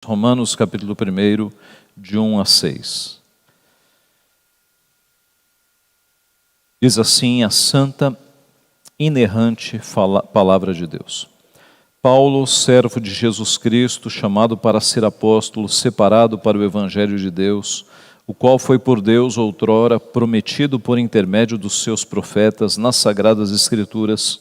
Romanos capítulo 1, de 1 a 6. Diz assim a santa, inerrante palavra de Deus. Paulo, servo de Jesus Cristo, chamado para ser apóstolo, separado para o Evangelho de Deus, o qual foi por Deus outrora prometido por intermédio dos seus profetas nas Sagradas Escrituras,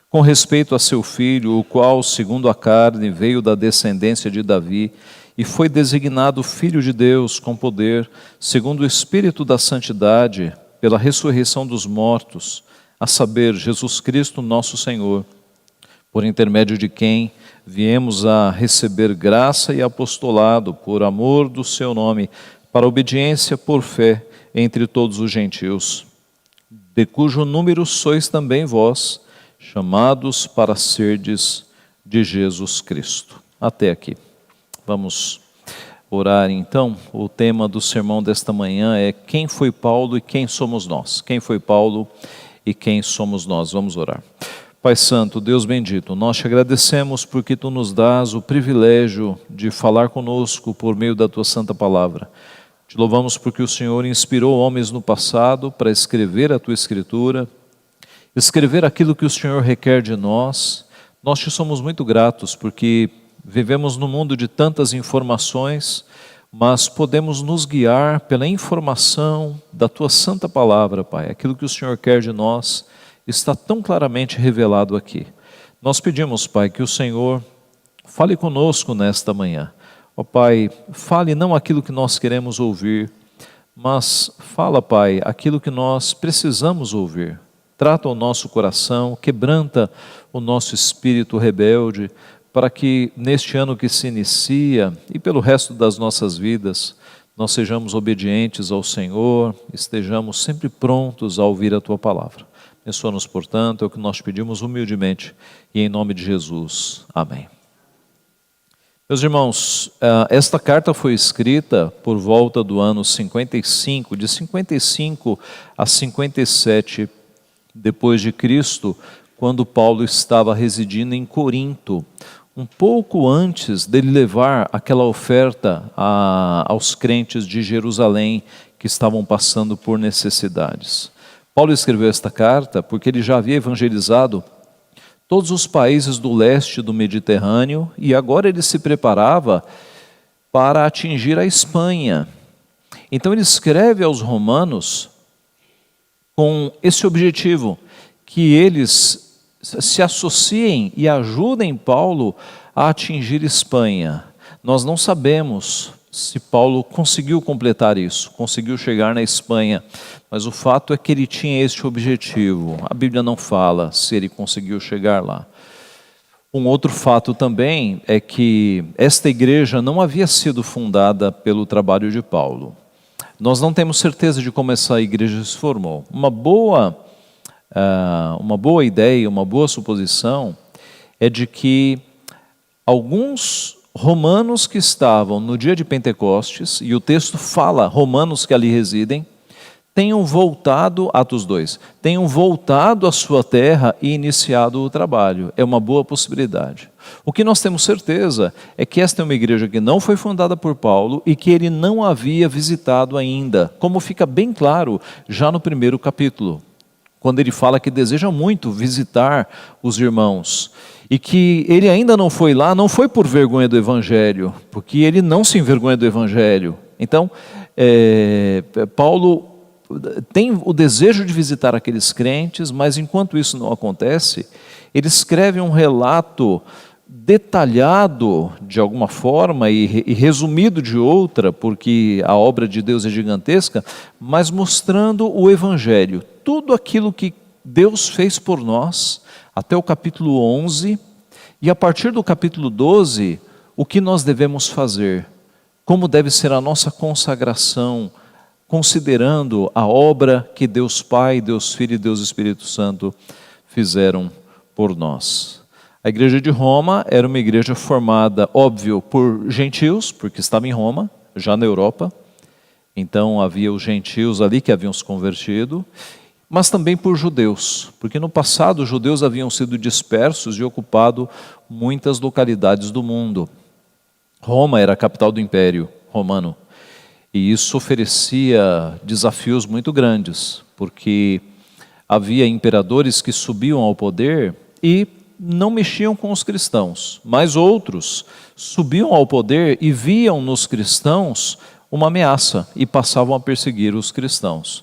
com respeito a seu filho, o qual, segundo a carne, veio da descendência de Davi e foi designado Filho de Deus com poder, segundo o Espírito da Santidade, pela ressurreição dos mortos, a saber, Jesus Cristo nosso Senhor, por intermédio de quem viemos a receber graça e apostolado por amor do seu nome, para obediência por fé entre todos os gentios, de cujo número sois também vós, chamados para serdes de Jesus Cristo. Até aqui. Vamos orar então. O tema do sermão desta manhã é quem foi Paulo e quem somos nós. Quem foi Paulo e quem somos nós. Vamos orar. Pai Santo, Deus bendito, nós te agradecemos porque tu nos dás o privilégio de falar conosco por meio da tua santa palavra. Te louvamos porque o Senhor inspirou homens no passado para escrever a tua escritura, escrever aquilo que o Senhor requer de nós. Nós te somos muito gratos porque vivemos num mundo de tantas informações, mas podemos nos guiar pela informação da tua santa palavra, Pai. Aquilo que o Senhor quer de nós está tão claramente revelado aqui. Nós pedimos, Pai, que o Senhor fale conosco nesta manhã. Ó Pai, fale não aquilo que nós queremos ouvir, mas fala, Pai, aquilo que nós precisamos ouvir. Trata o nosso coração, quebranta o nosso espírito rebelde, para que neste ano que se inicia e pelo resto das nossas vidas, nós sejamos obedientes ao Senhor, estejamos sempre prontos a ouvir a Tua palavra. Abençoa-nos, portanto, é o que nós pedimos humildemente e em nome de Jesus. Amém. Meus irmãos, esta carta foi escrita por volta do ano 55, de 55 a 57 depois de Cristo, quando Paulo estava residindo em Corinto, um pouco antes dele levar aquela oferta aos crentes de Jerusalém que estavam passando por necessidades. Paulo escreveu esta carta porque ele já havia evangelizado todos os países do leste do Mediterrâneo e agora ele se preparava para atingir a Espanha. Então ele escreve aos romanos com esse objetivo, que eles se associem e ajudem Paulo a atingir Espanha. Nós não sabemos se Paulo conseguiu completar isso, conseguiu chegar na Espanha, mas o fato é que ele tinha este objetivo. A Bíblia não fala se ele conseguiu chegar lá. Um outro fato também é que esta igreja não havia sido fundada pelo trabalho de Paulo. Nós não temos certeza de como essa igreja se formou. Uma boa ideia, uma boa suposição é de que alguns romanos que estavam no dia de Pentecostes, e o texto fala romanos que ali residem, tenham voltado, Atos 2, tenham voltado à sua terra e iniciado o trabalho. É uma boa possibilidade. O que nós temos certeza é que esta é uma igreja que não foi fundada por Paulo e que ele não havia visitado ainda, como fica bem claro já no primeiro capítulo, quando ele fala que deseja muito visitar os irmãos e que ele ainda não foi lá, não foi por vergonha do Evangelho, porque ele não se envergonha do Evangelho. Então, Paulo tem o desejo de visitar aqueles crentes, mas enquanto isso não acontece, ele escreve um relato detalhado de alguma forma e resumido de outra, porque a obra de Deus é gigantesca, mas mostrando o Evangelho, tudo aquilo que Deus fez por nós, até o capítulo 11, e a partir do capítulo 12, o que nós devemos fazer, como deve ser a nossa consagração, considerando a obra que Deus Pai, Deus Filho e Deus Espírito Santo fizeram por nós. A igreja de Roma era uma igreja formada, óbvio, por gentios, porque estava em Roma, já na Europa. Então havia os gentios ali que haviam se convertido, mas também por judeus, porque no passado os judeus haviam sido dispersos e ocupado muitas localidades do mundo. Roma era a capital do Império Romano. E isso oferecia desafios muito grandes, porque havia imperadores que subiam ao poder e não mexiam com os cristãos, mas outros subiam ao poder e viam nos cristãos uma ameaça e passavam a perseguir os cristãos.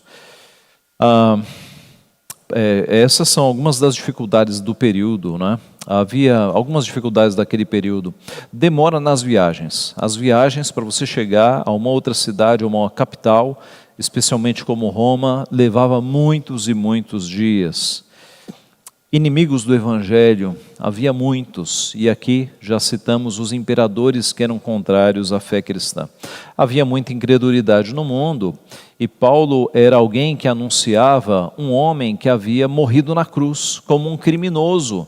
Essas são algumas das dificuldades do período, né? Havia algumas dificuldades daquele período. Demora nas viagens. As viagens para você chegar a uma outra cidade, a uma capital, especialmente como Roma, levava muitos e muitos dias. Inimigos do Evangelho, havia muitos, e aqui já citamos os imperadores que eram contrários à fé cristã. Havia muita incredulidade no mundo, e Paulo era alguém que anunciava um homem que havia morrido na cruz, como um criminoso.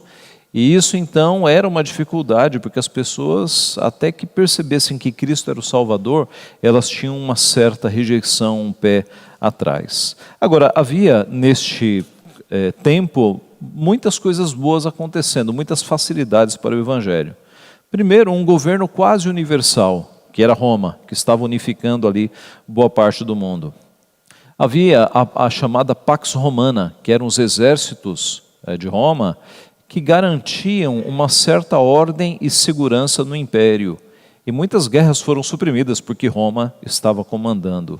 E isso então era uma dificuldade, porque as pessoas, até que percebessem que Cristo era o Salvador, elas tinham uma certa rejeição, um pé atrás. Agora, havia neste tempo muitas coisas boas acontecendo, muitas facilidades para o Evangelho. Primeiro, um governo quase universal, que era Roma, que estava unificando ali boa parte do mundo. Havia a chamada Pax Romana, que eram os exércitos de Roma, que garantiam uma certa ordem e segurança no império. E muitas guerras foram suprimidas porque Roma estava comandando.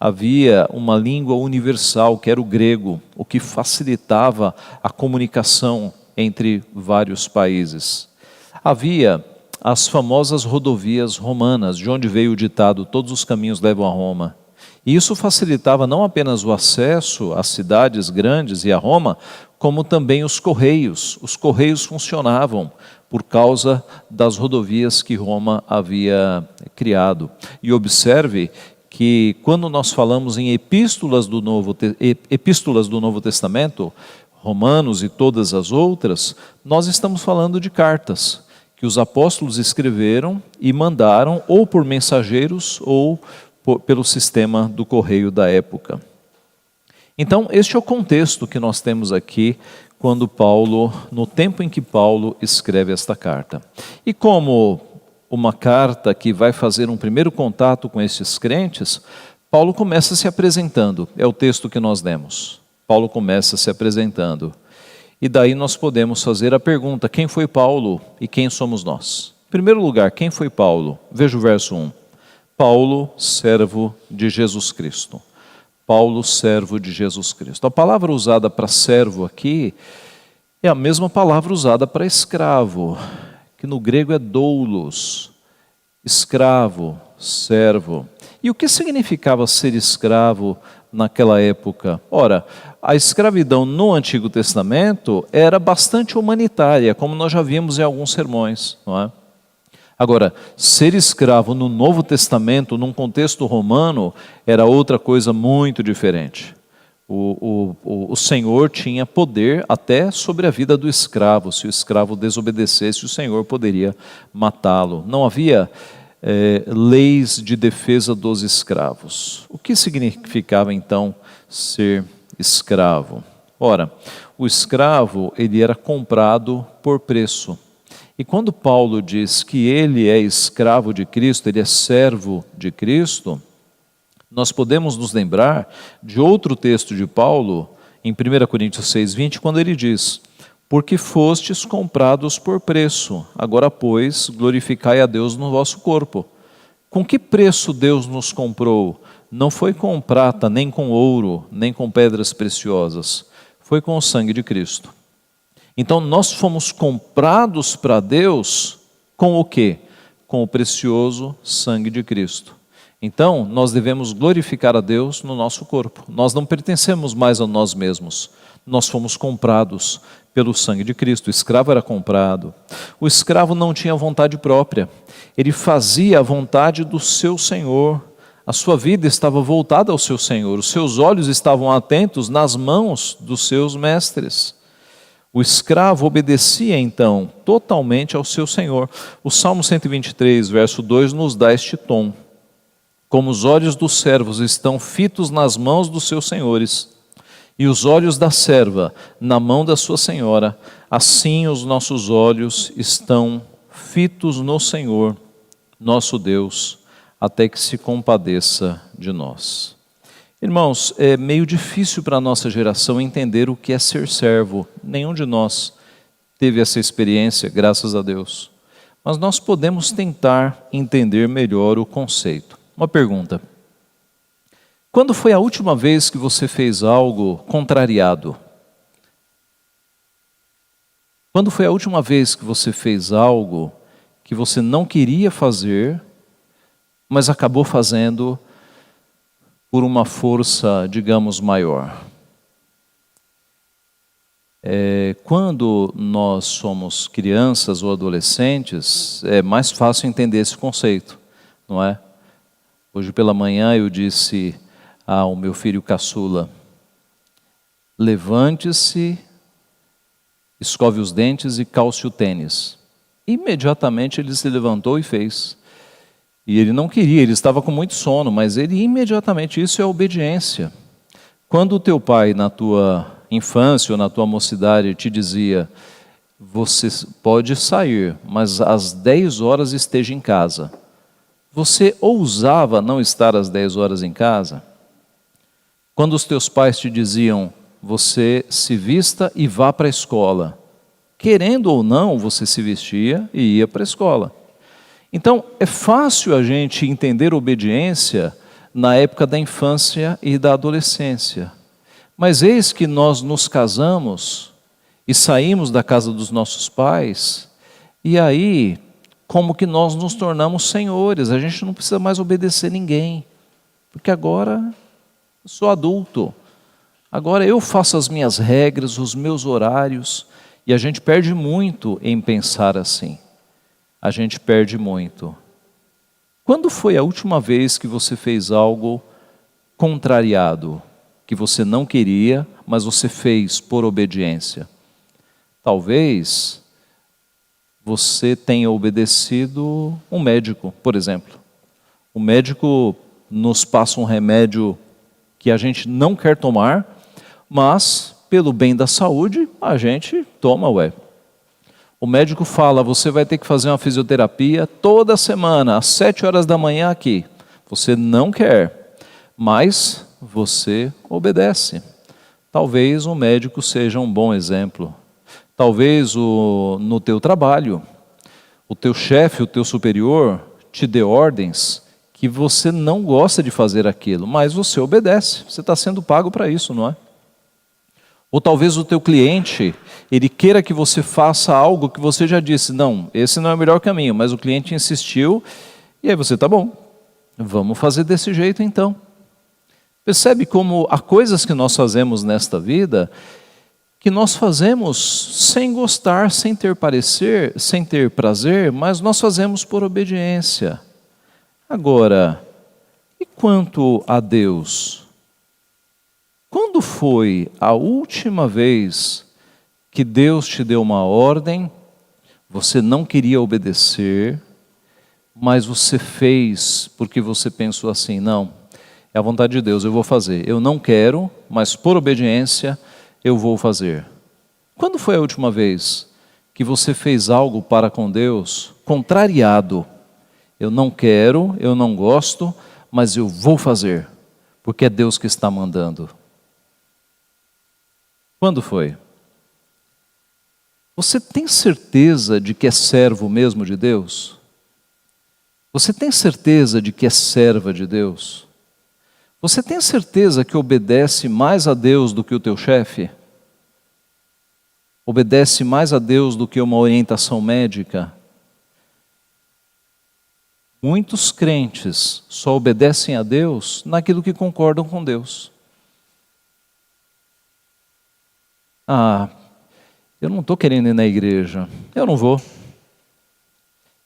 Havia uma língua universal, que era o grego, o que facilitava a comunicação entre vários países. Havia as famosas rodovias romanas, de onde veio o ditado, todos os caminhos levam a Roma. E isso facilitava não apenas o acesso às cidades grandes e a Roma, como também os correios. Os correios funcionavam por causa das rodovias que Roma havia criado. E observe que quando nós falamos em epístolas do Novo Testamento, Romanos e todas as outras, nós estamos falando de cartas que os apóstolos escreveram e mandaram ou por mensageiros ou pelo sistema do correio da época. Então, este é o contexto que nós temos aqui quando Paulo, no tempo em que Paulo escreve esta carta. E como uma carta que vai fazer um primeiro contato com esses crentes, Paulo começa se apresentando. É o texto que nós lemos. Paulo começa se apresentando. E daí nós podemos fazer a pergunta: quem foi Paulo e quem somos nós? Em primeiro lugar, quem foi Paulo? Veja o verso 1. Paulo, servo de Jesus Cristo. Paulo, servo de Jesus Cristo. A palavra usada para servo aqui é a mesma palavra usada para escravo, que no grego é doulos, escravo, servo. E o que significava ser escravo naquela época? Ora, a escravidão no Antigo Testamento era bastante humanitária, como nós já vimos em alguns sermões, não é? Agora, ser escravo no Novo Testamento, num contexto romano, era outra coisa muito diferente. O Senhor tinha poder até sobre a vida do escravo. Se o escravo desobedecesse, o Senhor poderia matá-lo. Não havia leis de defesa dos escravos. O que significava então ser escravo? Ora, o escravo ele era comprado por preço. E quando Paulo diz que ele é escravo de Cristo, ele é servo de Cristo, nós podemos nos lembrar de outro texto de Paulo, em 1 Coríntios 6,20, quando ele diz: porque fostes comprados por preço, agora, pois, glorificai a Deus no vosso corpo. Com que preço Deus nos comprou? Não foi com prata, nem com ouro, nem com pedras preciosas, foi com o sangue de Cristo. Então nós fomos comprados para Deus com o quê? Com o precioso sangue de Cristo. Então nós devemos glorificar a Deus no nosso corpo. Nós não pertencemos mais a nós mesmos. Nós fomos comprados pelo sangue de Cristo. O escravo era comprado. O escravo não tinha vontade própria. Ele fazia a vontade do seu Senhor. A sua vida estava voltada ao seu Senhor. Os seus olhos estavam atentos nas mãos dos seus mestres. O escravo obedecia, então, totalmente ao seu Senhor. O Salmo 123, verso 2, nos dá este tom. Como os olhos dos servos estão fitos nas mãos dos seus senhores, e os olhos da serva na mão da sua senhora, assim os nossos olhos estão fitos no Senhor, nosso Deus, até que se compadeça de nós. Irmãos, é meio difícil para a nossa geração entender o que é ser servo. Nenhum de nós teve essa experiência, graças a Deus. Mas nós podemos tentar entender melhor o conceito. Uma pergunta: quando foi a última vez que você fez algo contrariado? Quando foi a última vez que você fez algo que você não queria fazer, mas acabou fazendo por uma força, digamos, maior? Quando nós somos crianças ou adolescentes, é mais fácil entender esse conceito, não é? Hoje pela manhã eu disse ao meu filho caçula: levante-se, escove os dentes e calce o tênis. Imediatamente ele se levantou e fez. E ele não queria, ele estava com muito sono, mas ele imediatamente, isso é obediência. Quando o teu pai na tua infância ou na tua mocidade te dizia: você pode sair, mas às 10 horas esteja em casa, você ousava não estar às 10 horas em casa? Quando os teus pais te diziam: você se vista e vá para a escola, querendo ou não, você se vestia e ia para a escola. Então, é fácil a gente entender obediência na época da infância e da adolescência. Mas eis que nós nos casamos e saímos da casa dos nossos pais, e aí, como que nós nos tornamos senhores, a gente não precisa mais obedecer ninguém, porque agora eu sou adulto, agora eu faço as minhas regras, os meus horários, e a gente perde muito em pensar assim. A gente perde muito. Quando foi a última vez que você fez algo contrariado, que você não queria, mas você fez por obediência? Talvez você tenha obedecido um médico, por exemplo. O médico nos passa um remédio que a gente não quer tomar, mas pelo bem da saúde a gente toma, O médico fala: você vai ter que fazer uma fisioterapia toda semana, às 7 horas da manhã aqui. Você não quer, mas você obedece. Talvez o médico seja um bom exemplo. Talvez no teu trabalho, o teu chefe, o teu superior, te dê ordens que você não gosta de fazer aquilo, mas você obedece. Você está sendo pago para isso, não é? Ou talvez o teu cliente, ele queira que você faça algo que você já disse: não, esse não é o melhor caminho, mas o cliente insistiu, e aí você: tá bom, vamos fazer desse jeito então. Percebe como há coisas que nós fazemos nesta vida, que nós fazemos sem gostar, sem ter parecer, sem ter prazer, mas nós fazemos por obediência. Agora, e quanto a Deus? Quando foi a última vez que Deus te deu uma ordem, você não queria obedecer, mas você fez porque você pensou assim: não, é a vontade de Deus, eu vou fazer. Eu não quero, mas por obediência eu vou fazer. Quando foi a última vez que você fez algo para com Deus contrariado? Eu não quero, eu não gosto, mas eu vou fazer, porque é Deus que está mandando. Quando foi? Você tem certeza de que é servo mesmo de Deus? Você tem certeza de que é serva de Deus? Você tem certeza que obedece mais a Deus do que o teu chefe? Obedece mais a Deus do que uma orientação médica? Muitos crentes só obedecem a Deus naquilo que concordam com Deus. Eu não estou querendo ir na igreja, eu não vou.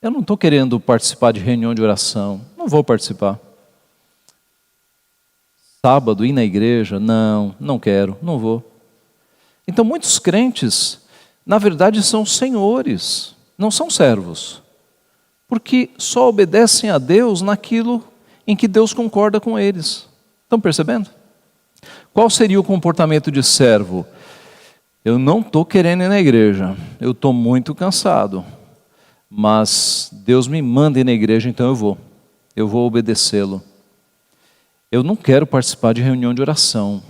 Eu não estou querendo participar de reunião de oração, não vou participar. Sábado, ir na igreja, não quero, não vou. Então muitos crentes, na verdade, são senhores, não são servos. Porque só obedecem a Deus naquilo em que Deus concorda com eles. Estão percebendo? Qual seria o comportamento de servo? Eu não estou querendo ir na igreja, eu estou muito cansado, mas Deus me manda ir na igreja, então eu vou obedecê-lo. Eu não quero participar de reunião de oração,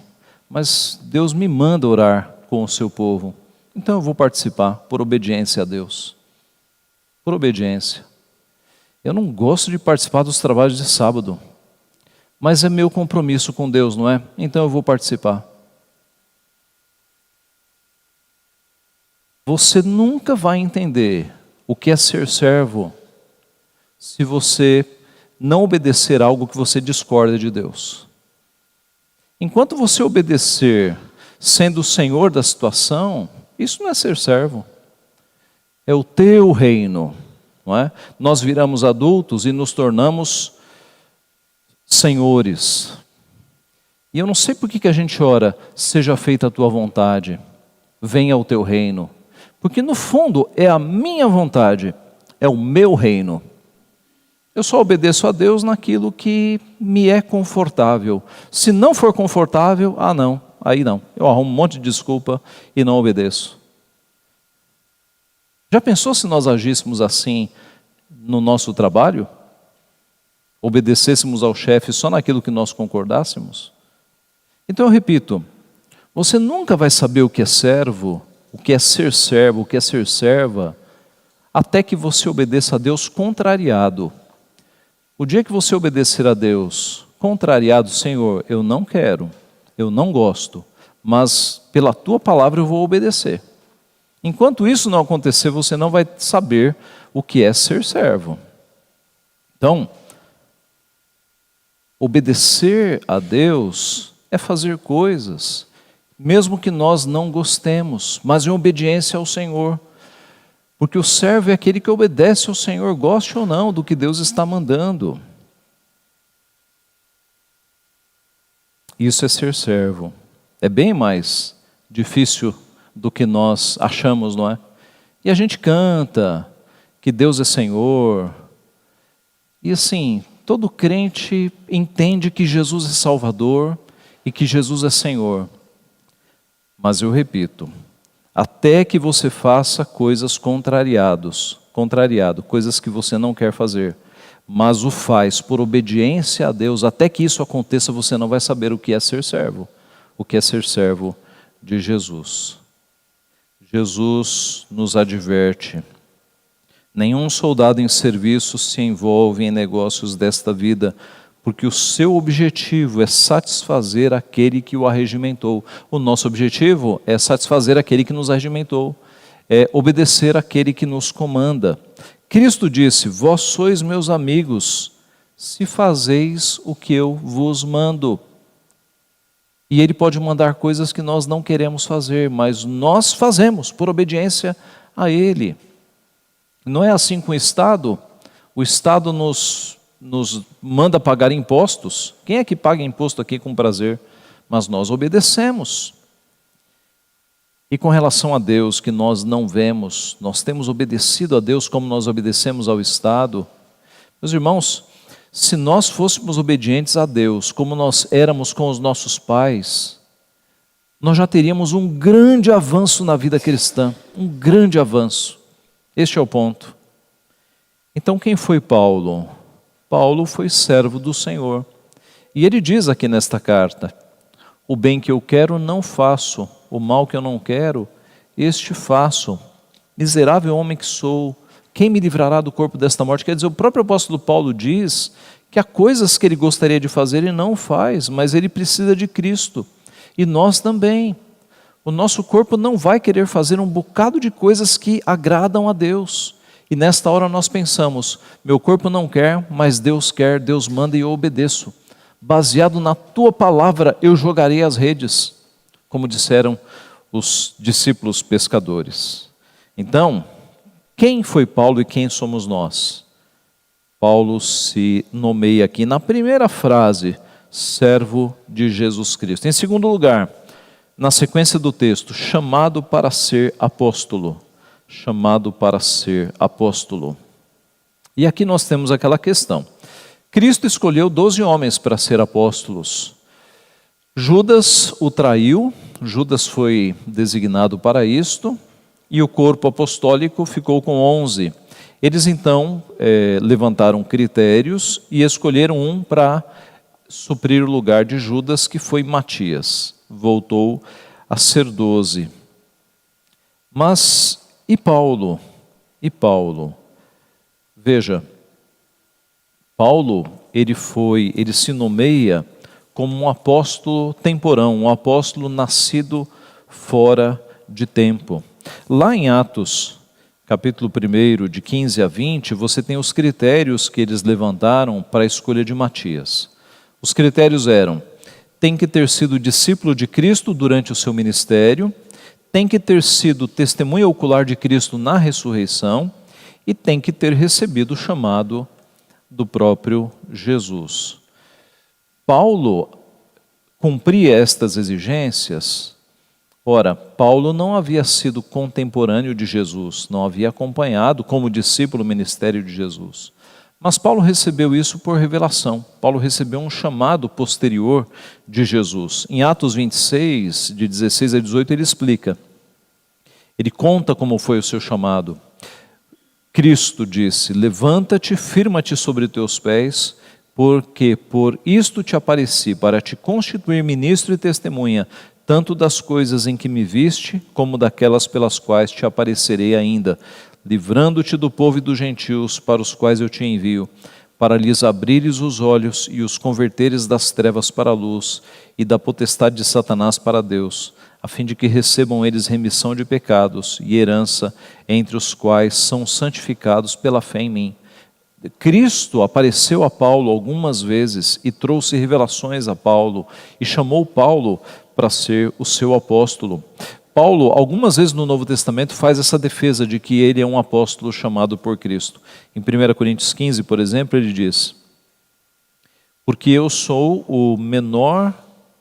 mas Deus me manda orar com o seu povo, então eu vou participar por obediência a Deus. Por obediência. Eu não gosto de participar dos trabalhos de sábado, mas é meu compromisso com Deus, não é? Então eu vou participar. Você nunca vai entender o que é ser servo se você não obedecer algo que você discorda de Deus. Enquanto você obedecer sendo o senhor da situação, isso não é ser servo. É o teu reino, não é? Nós viramos adultos e nos tornamos senhores. E eu não sei por que a gente ora, seja feita a tua vontade, venha o teu reino. Porque no fundo é a minha vontade, é o meu reino. Eu só obedeço a Deus naquilo que me é confortável. Se não for confortável, não, aí não. Eu arrumo um monte de desculpa e não obedeço. Já pensou se nós agíssemos assim no nosso trabalho? Obedecêssemos ao chefe só naquilo que nós concordássemos? Então eu repito, você nunca vai saber o que é servo, o que é ser servo, o que é ser serva, até que você obedeça a Deus contrariado. O dia que você obedecer a Deus contrariado, Senhor, eu não quero, eu não gosto, mas pela tua palavra eu vou obedecer. Enquanto isso não acontecer, você não vai saber o que é ser servo. Então, obedecer a Deus é fazer coisas, mesmo que nós não gostemos, mas em obediência ao Senhor. Porque o servo é aquele que obedece ao Senhor, goste ou não do que Deus está mandando. Isso é ser servo. É bem mais difícil do que nós achamos, não é? E a gente canta que Deus é Senhor. E assim, todo crente entende que Jesus é Salvador e que Jesus é Senhor. Mas eu repito, até que você faça coisas contrariado, coisas que você não quer fazer, mas o faz por obediência a Deus, até que isso aconteça, você não vai saber o que é ser servo, o que é ser servo de Jesus. Jesus nos adverte: nenhum soldado em serviço se envolve em negócios desta vida, porque o seu objetivo é satisfazer aquele que o arregimentou. O nosso objetivo é satisfazer aquele que nos arregimentou, é obedecer aquele que nos comanda. Cristo disse: vós sois meus amigos, se fazeis o que eu vos mando. E Ele pode mandar coisas que nós não queremos fazer, mas nós fazemos por obediência a Ele. Não é assim com o Estado? O Estado nos manda pagar impostos. Quem é que paga imposto aqui com prazer? Mas nós obedecemos. E com relação a Deus, que nós não vemos, nós temos obedecido a Deus como nós obedecemos ao Estado. Meus irmãos, se nós fôssemos obedientes a Deus como nós éramos com os nossos pais, nós já teríamos um grande avanço na vida cristã, um grande avanço. Este é o ponto. Então quem foi Paulo? Paulo foi servo do Senhor. E ele diz aqui nesta carta: o bem que eu quero não faço, o mal que eu não quero, este faço. Miserável homem que sou, quem me livrará do corpo desta morte? Quer dizer, o próprio apóstolo Paulo diz que há coisas que ele gostaria de fazer e não faz, mas ele precisa de Cristo. E nós também. O nosso corpo não vai querer fazer um bocado de coisas que agradam a Deus. E nesta hora nós pensamos: meu corpo não quer, mas Deus quer, Deus manda e eu obedeço. Baseado na tua palavra eu jogarei as redes, como disseram os discípulos pescadores. Então, quem foi Paulo e quem somos nós? Paulo se nomeia aqui na primeira frase, servo de Jesus Cristo. Em segundo lugar, na sequência do texto, chamado para ser apóstolo. Chamado para ser apóstolo. E aqui nós temos aquela questão. Cristo escolheu 12 homens para ser apóstolos. Judas o traiu, Judas foi designado para isto, e o corpo apostólico ficou com 11. Eles então levantaram critérios e escolheram um para suprir o lugar de Judas, que foi Matias. Voltou a ser 12. Mas e Paulo? E Paulo? Veja, Paulo, ele se nomeia como um apóstolo temporão, um apóstolo nascido fora de tempo. Lá em Atos, capítulo 1, de 15 a 20, você tem os critérios que eles levantaram para a escolha de Matias. Os critérios eram: tem que ter sido discípulo de Cristo durante o seu ministério, tem que ter sido testemunha ocular de Cristo na ressurreição e tem que ter recebido o chamado do próprio Jesus. Paulo cumpria estas exigências. Ora, Paulo não havia sido contemporâneo de Jesus, não havia acompanhado como discípulo o ministério de Jesus. Mas Paulo recebeu isso por revelação. Paulo recebeu um chamado posterior de Jesus. Em Atos 26, de 16 a 18, ele explica. Ele conta como foi o seu chamado. Cristo disse: levanta-te, firma-te sobre teus pés, porque por isto te apareci, para te constituir ministro e testemunha, tanto das coisas em que me viste, como daquelas pelas quais te aparecerei ainda, livrando-te do povo e dos gentios, para os quais eu te envio, para lhes abrires os olhos e os converteres das trevas para a luz, e da potestade de Satanás para Deus, a fim de que recebam eles remissão de pecados e herança, entre os quais são santificados pela fé em mim. Cristo apareceu a Paulo algumas vezes e trouxe revelações a Paulo e chamou Paulo para ser o seu apóstolo. Paulo, algumas vezes no Novo Testamento, faz essa defesa de que ele é um apóstolo chamado por Cristo. Em 1 Coríntios 15, por exemplo, ele diz: porque eu sou o menor,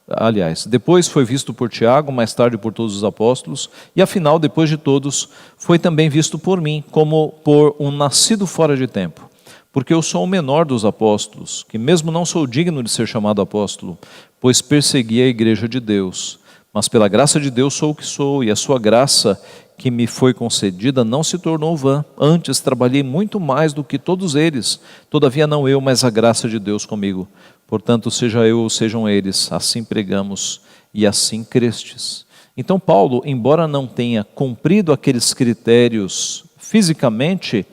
aliás, depois foi visto por Tiago, mais tarde por todos os apóstolos, e afinal, depois de todos, foi também visto por mim, como por um nascido fora de tempo. Porque eu sou o menor dos apóstolos, que mesmo não sou digno de ser chamado apóstolo, pois persegui a igreja de Deus. Mas pela graça de Deus sou o que sou, e a sua graça que me foi concedida não se tornou vã. Antes trabalhei muito mais do que todos eles, todavia não eu, mas a graça de Deus comigo. Portanto, seja eu ou sejam eles, assim pregamos e assim crestes. Então Paulo, embora não tenha cumprido aqueles critérios fisicamente,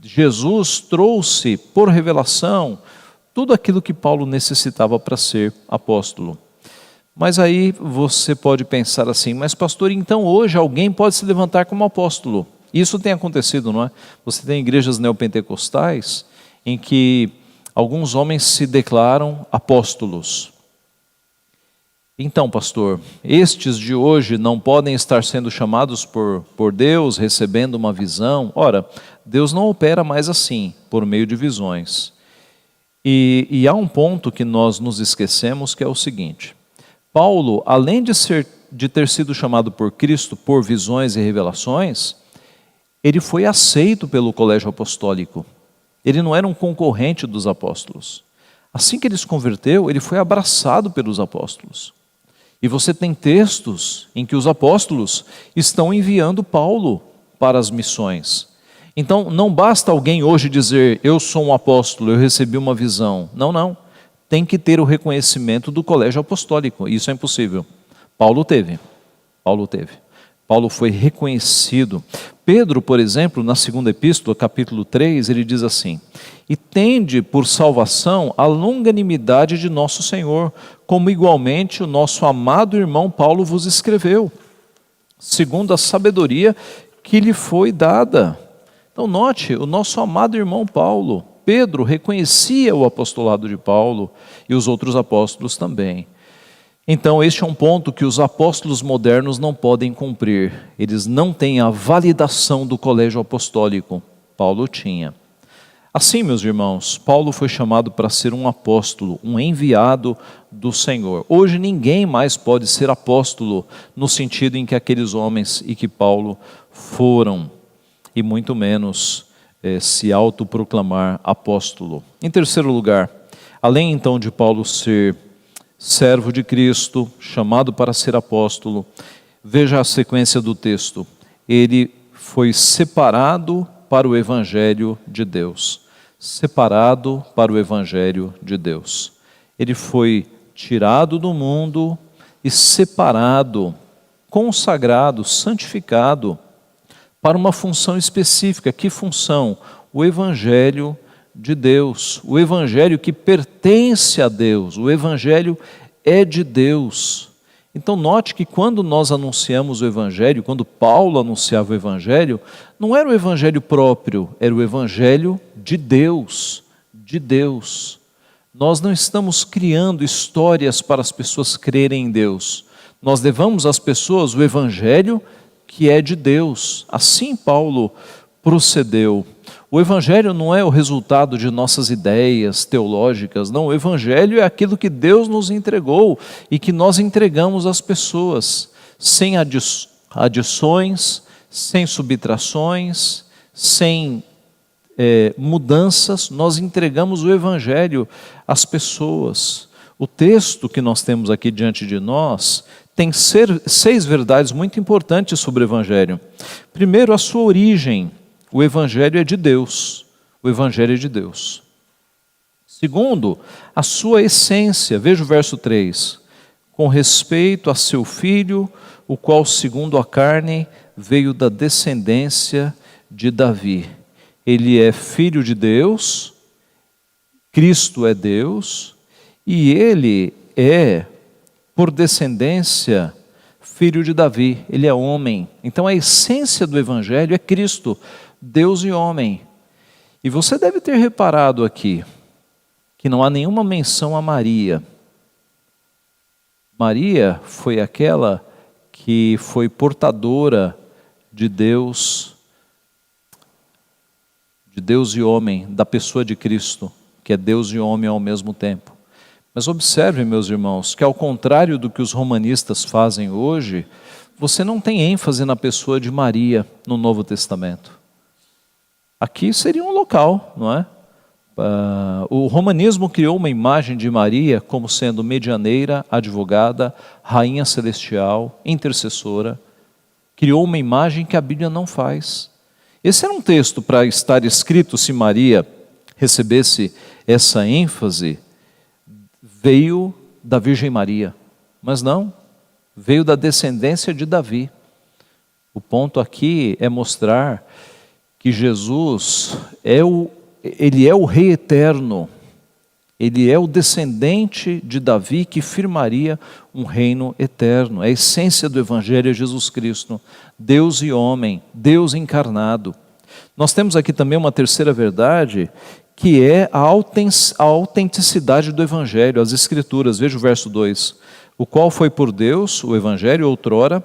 Jesus trouxe por revelação tudo aquilo que Paulo necessitava para ser apóstolo. Mas aí você pode pensar assim: mas pastor, então hoje alguém pode se levantar como apóstolo? Isso tem acontecido, não é? Você tem igrejas neopentecostais em que alguns homens se declaram apóstolos. Então, pastor, estes de hoje não podem estar sendo chamados por Deus, recebendo uma visão? Ora, Deus não opera mais assim, por meio de visões. E há um ponto que nós nos esquecemos, que é o seguinte: Paulo, além de ter sido chamado por Cristo por visões e revelações, ele foi aceito pelo colégio apostólico. Ele não era um concorrente dos apóstolos. Assim que ele se converteu, ele foi abraçado pelos apóstolos. E você tem textos em que os apóstolos estão enviando Paulo para as missões. Então, não basta alguém hoje dizer: eu sou um apóstolo, eu recebi uma visão. Não, não. Tem que ter o reconhecimento do colégio apostólico. Isso é impossível. Paulo teve. Paulo foi reconhecido. Pedro, por exemplo, na segunda epístola, capítulo 3, ele diz assim: e tende por salvação a longanimidade de nosso Senhor, como igualmente o nosso amado irmão Paulo vos escreveu, segundo a sabedoria que lhe foi dada. Então note, o nosso amado irmão Paulo, Pedro, reconhecia o apostolado de Paulo e os outros apóstolos também. Então este é um ponto que os apóstolos modernos não podem cumprir. Eles não têm a validação do colégio apostólico. Paulo tinha. Assim, meus irmãos, Paulo foi chamado para ser um apóstolo, um enviado do Senhor. Hoje ninguém mais pode ser apóstolo no sentido em que aqueles homens e que Paulo foram, e muito menos se autoproclamar apóstolo. Em terceiro lugar, além então de Paulo ser servo de Cristo, chamado para ser apóstolo, veja a sequência do texto: ele foi separado para o Evangelho de Deus. Separado para o Evangelho de Deus. Ele foi tirado do mundo e separado, consagrado, santificado para uma função específica. Que função? O Evangelho de Deus, o Evangelho que pertence a Deus, o Evangelho é de Deus. Então note que quando nós anunciamos o Evangelho, quando Paulo anunciava o Evangelho, não era o Evangelho próprio, era o Evangelho de Deus, de Deus. Nós não estamos criando histórias para as pessoas crerem em Deus. Nós levamos às pessoas o Evangelho que é de Deus. Assim Paulo procedeu. O Evangelho não é o resultado de nossas ideias teológicas, não. O Evangelho é aquilo que Deus nos entregou e que nós entregamos às pessoas, sem adições, sem subtrações, sem mudanças. Nós entregamos o Evangelho às pessoas. O texto que nós temos aqui diante de nós tem 6 verdades muito importantes sobre o Evangelho. Primeiro, a sua origem. O Evangelho é de Deus. O Evangelho é de Deus. Segundo, a sua essência. Veja o verso 3. Com respeito a seu filho, o qual, segundo a carne, veio da descendência de Davi. Ele é filho de Deus, Cristo é Deus, e ele é, por descendência, filho de Davi. Ele é homem. Então a essência do Evangelho é Cristo, Deus e homem. E você deve ter reparado aqui que não há nenhuma menção a Maria. Maria foi aquela que foi portadora de Deus e homem, da pessoa de Cristo, que é Deus e homem ao mesmo tempo. Mas observe, meus irmãos, que ao contrário do que os romanistas fazem hoje, você não tem ênfase na pessoa de Maria no Novo Testamento. Aqui seria um local, não é? O romanismo criou uma imagem de Maria como sendo medianeira, advogada, rainha celestial, intercessora. Criou uma imagem que a Bíblia não faz. Esse era um texto para estar escrito se Maria recebesse essa ênfase, veio da Virgem Maria, mas não, veio da descendência de Davi. O ponto aqui é mostrar que Jesus ele é o Rei eterno, ele é o descendente de Davi que firmaria um reino eterno. A essência do Evangelho é Jesus Cristo, Deus e homem, Deus encarnado. Nós temos aqui também uma terceira verdade, que é a autenticidade do Evangelho, as Escrituras. Veja o verso 2. O qual foi por Deus, o Evangelho outrora,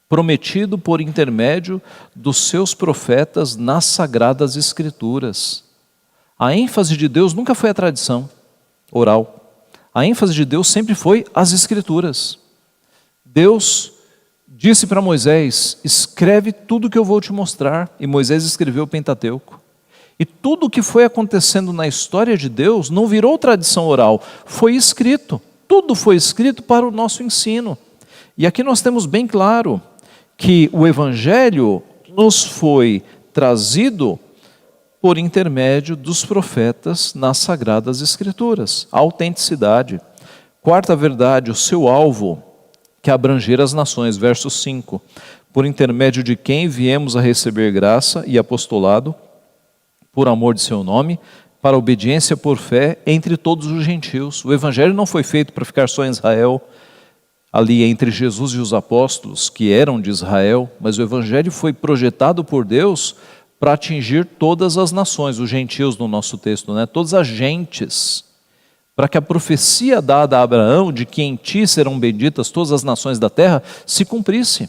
prometido por intermédio dos seus profetas nas Sagradas Escrituras. A ênfase de Deus nunca foi a tradição oral. A ênfase de Deus sempre foi as Escrituras. Deus disse para Moisés: escreve tudo que eu vou te mostrar. E Moisés escreveu o Pentateuco. E tudo o que foi acontecendo na história de Deus não virou tradição oral, foi escrito. Tudo foi escrito para o nosso ensino. E aqui nós temos bem claro que o Evangelho nos foi trazido por intermédio dos profetas nas Sagradas Escrituras. A autenticidade. Quarta verdade, o seu alvo, que abranger as nações. Verso 5. Por intermédio de quem viemos a receber graça e apostolado, por amor de seu nome, para obediência por fé entre todos os gentios. O Evangelho não foi feito para ficar só em Israel, ali entre Jesus e os apóstolos, que eram de Israel, mas o Evangelho foi projetado por Deus para atingir todas as nações, os gentios no nosso texto, né? Todas as gentes, para que a profecia dada a Abraão, de que em ti serão benditas todas as nações da terra, se cumprisse.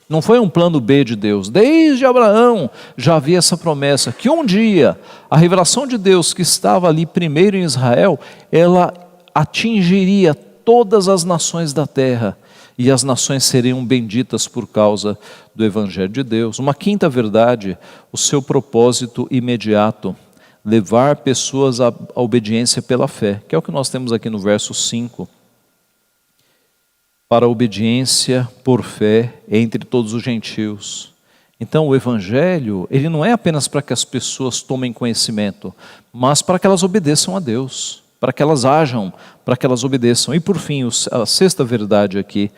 Não foi um plano B de Deus. Desde Abraão já havia essa promessa, que um dia a revelação de Deus que estava ali primeiro em Israel, ela atingiria todas as nações da terra, e as nações seriam benditas por causa do Evangelho de Deus. Uma quinta verdade, o seu propósito imediato, levar pessoas à obediência pela fé, que é o que nós temos aqui no verso 5. Para a obediência por fé entre todos os gentios. Então o Evangelho, ele não é apenas para que as pessoas tomem conhecimento, mas para que elas obedeçam a Deus, para que elas ajam, para que elas obedeçam. E por fim, a sexta verdade aqui,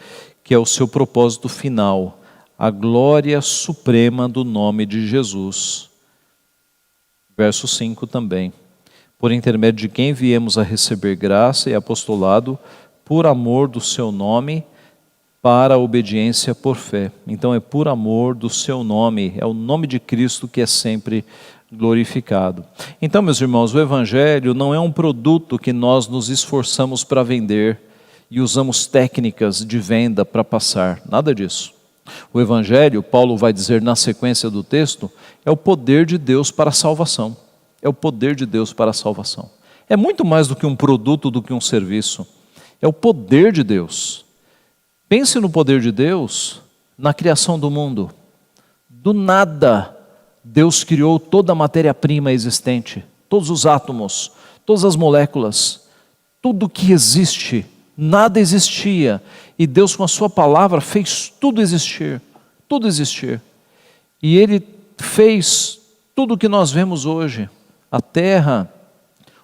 que é o seu propósito final, a glória suprema do nome de Jesus. Verso 5 também. Por intermédio de quem viemos a receber graça e apostolado, por amor do seu nome, para a obediência por fé. Então é por amor do seu nome, é o nome de Cristo que é sempre glorificado. Então, meus irmãos, o Evangelho não é um produto que nós nos esforçamos para vender e usamos técnicas de venda para passar, nada disso. O Evangelho, Paulo vai dizer na sequência do texto, é o poder de Deus para a salvação. É o poder de Deus para a salvação. É muito mais do que um produto, do que um serviço. É o poder de Deus. Pense no poder de Deus na criação do mundo. Do nada, Deus criou toda a matéria-prima existente, todos os átomos, todas as moléculas, tudo que existe, nada existia. E Deus, com a sua palavra, fez tudo existir, tudo existir. E Ele fez tudo o que nós vemos hoje, a terra,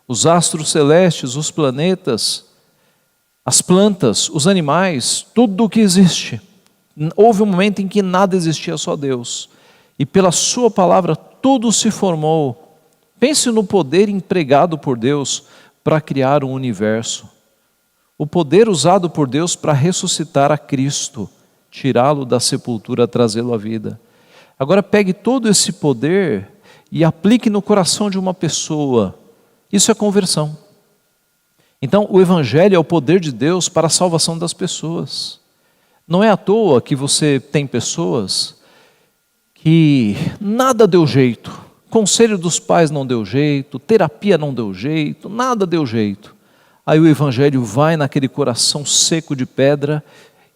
os astros celestes, os planetas, as plantas, os animais, tudo o que existe. Houve um momento em que nada existia, só Deus. E pela sua palavra tudo se formou. Pense no poder empregado por Deus para criar um universo. O poder usado por Deus para ressuscitar a Cristo, tirá-lo da sepultura, trazê-lo à vida. Agora pegue todo esse poder e aplique no coração de uma pessoa. Isso é conversão. Então, o Evangelho é o poder de Deus para a salvação das pessoas. Não é à toa que você tem pessoas que nada deu jeito, conselho dos pais não deu jeito, terapia não deu jeito, nada deu jeito. Aí o Evangelho vai naquele coração seco de pedra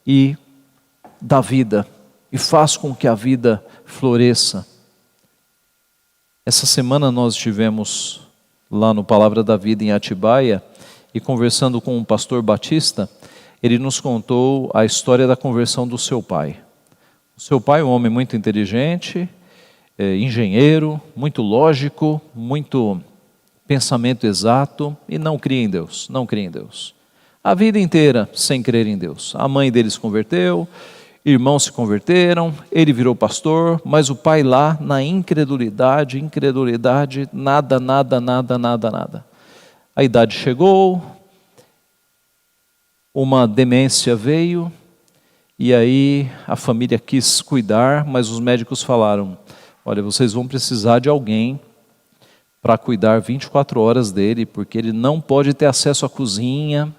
e dá vida, e faz com que a vida floresça. Essa semana nós estivemos lá no Palavra da Vida em Atibaia, e conversando com um pastor batista, ele nos contou a história da conversão do seu pai. O seu pai, um homem muito inteligente, engenheiro, muito lógico, muito pensamento exato, e não cria em Deus, não cria em Deus. A vida inteira sem crer em Deus. A mãe dele se converteu, irmãos se converteram, ele virou pastor, mas o pai lá na incredulidade, nada. A idade chegou, uma demência veio, e aí a família quis cuidar, mas os médicos falaram, olha, vocês vão precisar de alguém para cuidar 24 horas dele, porque ele não pode ter acesso à cozinha,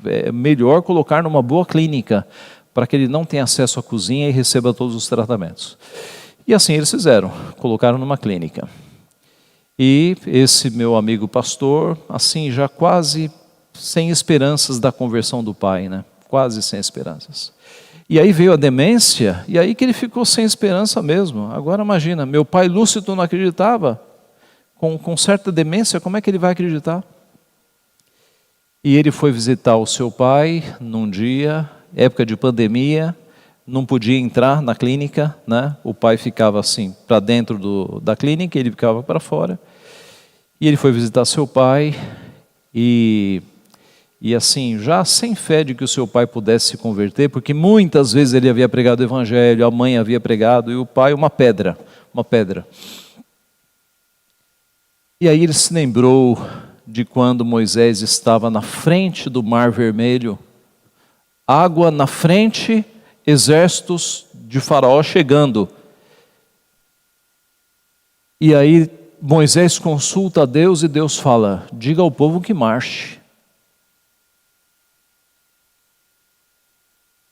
é melhor colocar numa boa clínica, para que ele não tenha acesso à cozinha e receba todos os tratamentos. E assim eles fizeram, colocaram numa clínica. E esse meu amigo pastor, assim, já quase sem esperanças da conversão do pai, né? Quase sem esperanças. E aí veio a demência, e aí que ele ficou sem esperança mesmo. Agora imagina, meu pai lúcido não acreditava, com certa demência, como é que ele vai acreditar? E ele foi visitar o seu pai num dia, época de pandemia, não podia entrar na clínica, né? O pai ficava assim, para dentro da clínica, ele ficava para fora. E ele foi visitar seu pai, e assim, já sem fé de que o seu pai pudesse se converter, porque muitas vezes ele havia pregado o Evangelho, a mãe havia pregado, e o pai uma pedra. E aí ele se lembrou de quando Moisés estava na frente do Mar Vermelho, água na frente, exércitos de Faraó chegando. E aí Moisés consulta a Deus e Deus fala, diga ao povo que marche.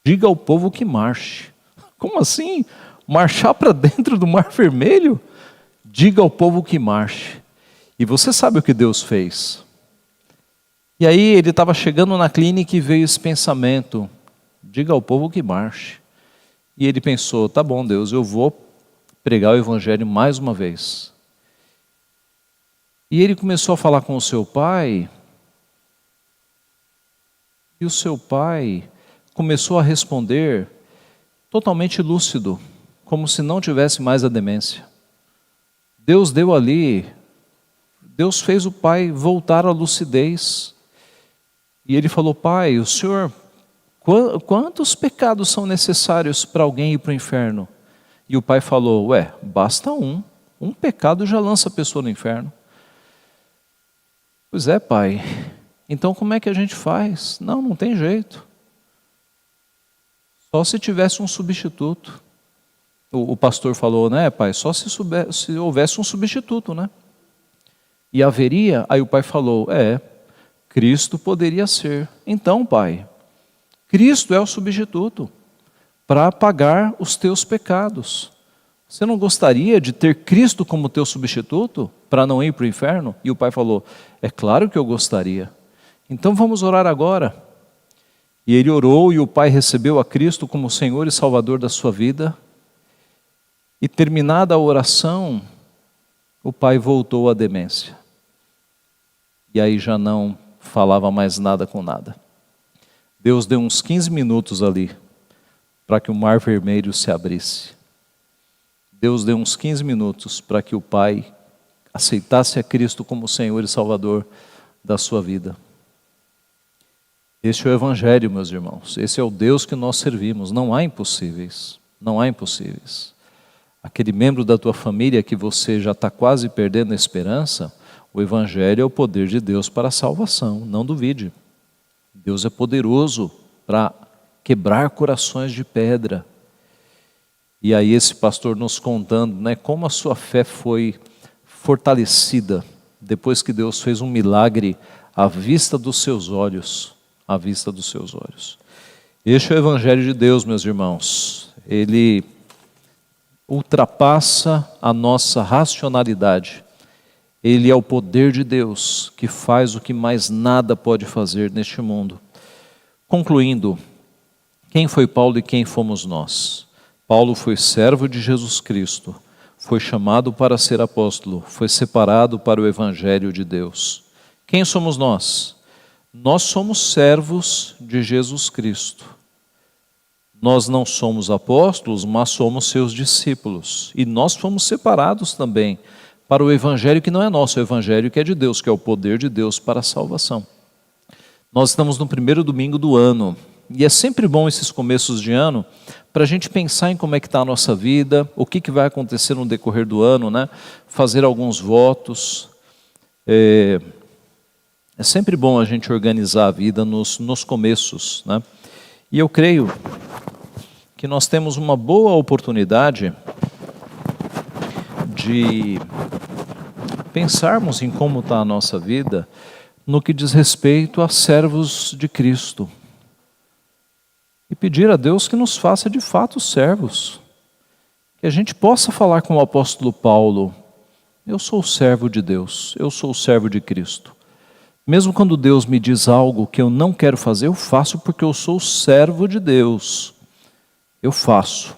Diga ao povo que marche. Como assim? Marchar para dentro do Mar Vermelho? Diga ao povo que marche. E você sabe o que Deus fez. E aí ele estava chegando na clínica e veio esse pensamento, diga ao povo que marche. E ele pensou, tá bom Deus, eu vou pregar o Evangelho mais uma vez. E ele começou a falar com o seu pai, e o seu pai começou a responder totalmente lúcido, como se não tivesse mais a demência. Deus deu ali, Deus fez o pai voltar à lucidez. E ele falou: pai, o senhor, quantos pecados são necessários para alguém ir para o inferno? E o pai falou: basta um pecado já lança a pessoa no inferno. Pois é, pai, então como é que a gente faz? Não tem jeito. Só se tivesse um substituto. O pastor falou, né, pai, só se houvesse um substituto, né? E haveria, aí o pai falou, Cristo poderia ser. Então, pai, Cristo é o substituto para pagar os teus pecados. Você não gostaria de ter Cristo como teu substituto para não ir para o inferno? E o pai falou, é claro que eu gostaria. Então vamos orar agora. E ele orou e o pai recebeu a Cristo como Senhor e Salvador da sua vida. E terminada a oração, o pai voltou à demência. E aí já não falava mais nada com nada. Deus deu uns 15 minutos ali para que o mar vermelho se abrisse. Deus deu uns 15 minutos para que o pai aceitasse a Cristo como Senhor e Salvador da sua vida. Este é o Evangelho, meus irmãos. Esse é o Deus que nós servimos. Não há impossíveis. Não há impossíveis. Aquele membro da tua família que você já está quase perdendo a esperança, o Evangelho é o poder de Deus para a salvação. Não duvide. Deus é poderoso para quebrar corações de pedra. E aí esse pastor nos contando, né, como a sua fé foi fortalecida depois que Deus fez um milagre à vista dos seus olhos. À vista dos seus olhos. Este é o Evangelho de Deus, meus irmãos. Ele ultrapassa a nossa racionalidade. Ele é o poder de Deus que faz o que mais nada pode fazer neste mundo. Concluindo, quem foi Paulo e quem fomos nós? Paulo foi servo de Jesus Cristo, foi chamado para ser apóstolo, foi separado para o Evangelho de Deus. Quem somos nós? Nós somos servos de Jesus Cristo. Nós não somos apóstolos, mas somos seus discípulos. E nós fomos separados também para o Evangelho que não é nosso, o Evangelho que é de Deus, que é o poder de Deus para a salvação. Nós estamos no primeiro domingo do ano. E é sempre bom esses começos de ano para a gente pensar em como é que está a nossa vida, o que vai acontecer no decorrer do ano, né? Fazer alguns votos. É sempre bom a gente organizar a vida nos começos, né? E eu creio que nós temos uma boa oportunidade de pensarmos em como está a nossa vida no que diz respeito a servos de Cristo. E pedir a Deus que nos faça de fato servos. Que a gente possa falar com o apóstolo Paulo, eu sou servo de Deus, eu sou servo de Cristo. Mesmo quando Deus me diz algo que eu não quero fazer, eu faço porque eu sou servo de Deus. Eu faço.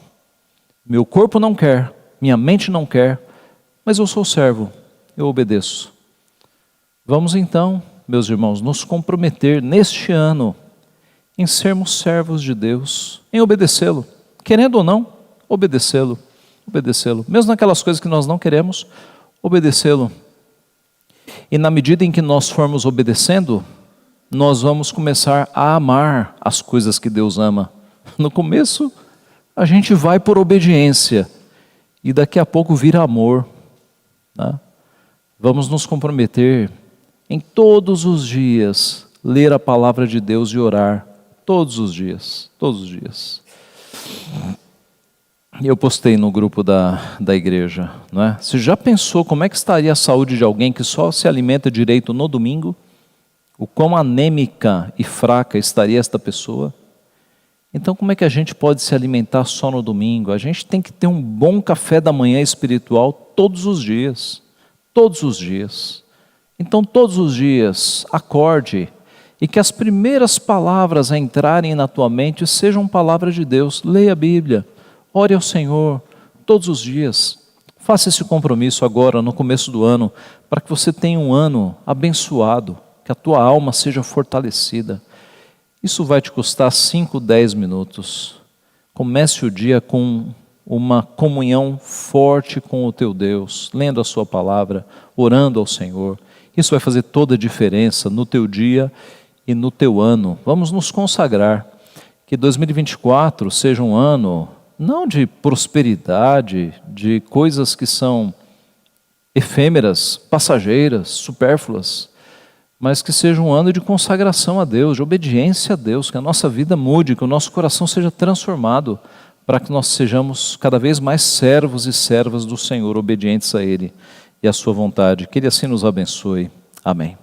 Meu corpo não quer, minha mente não quer, mas eu sou servo, eu obedeço. Vamos então, meus irmãos, nos comprometer neste ano em sermos servos de Deus, em obedecê-lo, querendo ou não, obedecê-lo, mesmo naquelas coisas que nós não queremos, obedecê-lo. E na medida em que nós formos obedecendo, nós vamos começar a amar as coisas que Deus ama. No começo, a gente vai por obediência, e daqui a pouco vira amor, né? Vamos nos comprometer em todos os dias, ler a palavra de Deus e orar, todos os dias. Eu postei no grupo da igreja, não é? Você já pensou como é que estaria a saúde de alguém que só se alimenta direito no domingo? O quão anêmica e fraca estaria esta pessoa? Então como é que a gente pode se alimentar só no domingo? A gente tem que ter um bom café da manhã espiritual todos os dias. Então todos os dias, acorde, e que as primeiras palavras a entrarem na tua mente sejam palavras de Deus. Leia a Bíblia, ore ao Senhor todos os dias. Faça esse compromisso agora, no começo do ano, para que você tenha um ano abençoado, que a tua alma seja fortalecida. Isso vai te custar 5, 10 minutos. Comece o dia com uma comunhão forte com o teu Deus, lendo a sua palavra, orando ao Senhor. Isso vai fazer toda a diferença no teu dia e no teu ano. Vamos nos consagrar. Que 2024 seja um ano não de prosperidade, de coisas que são efêmeras, passageiras, supérfluas, mas que seja um ano de consagração a Deus, de obediência a Deus, que a nossa vida mude, que o nosso coração seja transformado, para que nós sejamos cada vez mais servos e servas do Senhor, obedientes a Ele e à sua vontade. Que Ele assim nos abençoe. Amém.